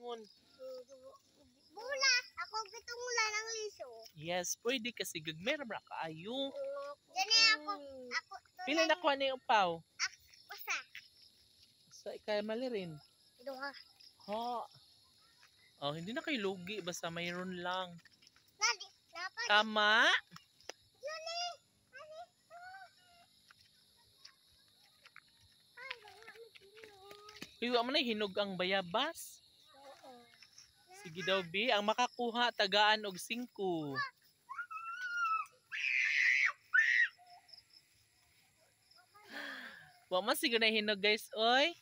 ingon. Bula, ako gitungula ng liso. Yes, pwede kasi gagmay ra kaayo. Gani ako. Pila na kuha ni upaw? Basta. Sa ikay mali rin. Duha. Ha. Oh, hindi na kayo lugi basta mayroon lang. Lagi, dapat. Tama. Juni. Iwa mo na hinog ang bayabas. Oo. Sige daw, B. Ang makakuha, tagaan og 5. Wa man siguro na hinog, guys. Oy.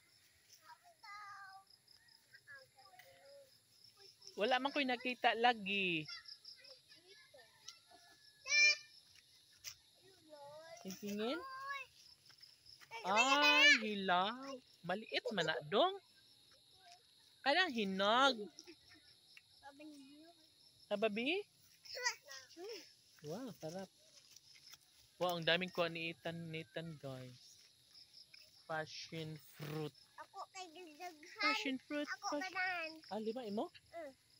Wala man ko'y nakita lagi. Tingin? Ay, hilaw. Maliit man na dong. Kanang hinog. Nababi? Wow, sarap. Wow, ang daming kuha ni Ethan, guys. Passion fruit. Ako kay gilaghan. Passion fruit. Ako ganan. Ah, 5 imo?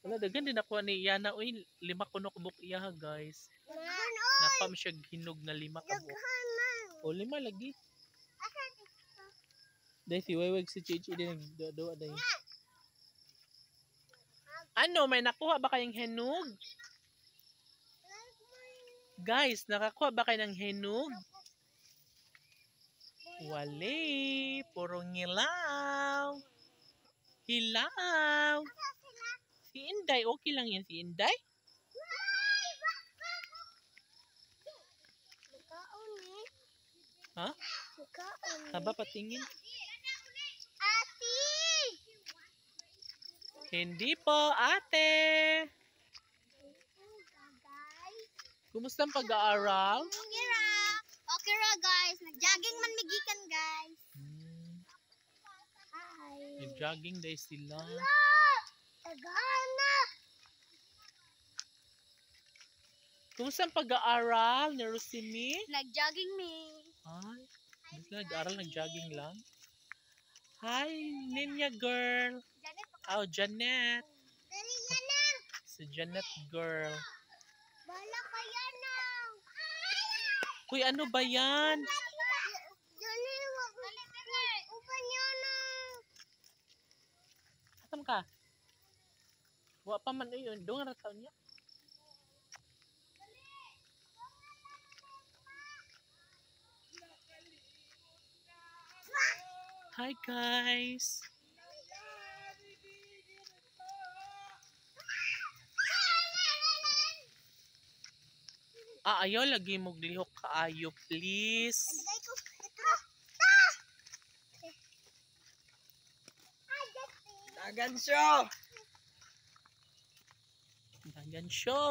Wala, dagan din ako ni Yana. Uy, 5 kuno kubok iya, guys. Gaghan, Napa mo siya hinog na 5 kabuk. gaghan man. O, 5 lagi. Asa Dahil si Waywag si Chichi din nagdoa dahil. Ano, may nakuha ba kayong hinog? Guys, nakakuha ba kayo ng hinog? Wali, puro ngilaw. Hilaw. Si Inday, okay lang yan si Inday? Mukaon ni. Ha? Mukaon ni. Haba patingin? Ati! Hindi po, ate. Kumusta ang pag-aaral? Okay ra. Okay ra guys. Nag-jogging man migikan guys. Hi. Nag-jogging dahil sila. Tagana. Kumusta ang pag-aaral ni Rosimi? Nag-jogging me. Ay, hindi sila nag-aaral, nag-jogging lang. Hi, Ninya girl. Janet, Oh, Janet. dali yanang. Si Janet girl. Bala ka yanang. Uy, ano ba yan? Dali, upan yanang. Atam ka? Wa pa man yun. Doon nga taon niya. Hi guys. Ayaw lagi mo glihok kaayo, please. Nagay ko. Ito. Dagan siya! Dagan siya.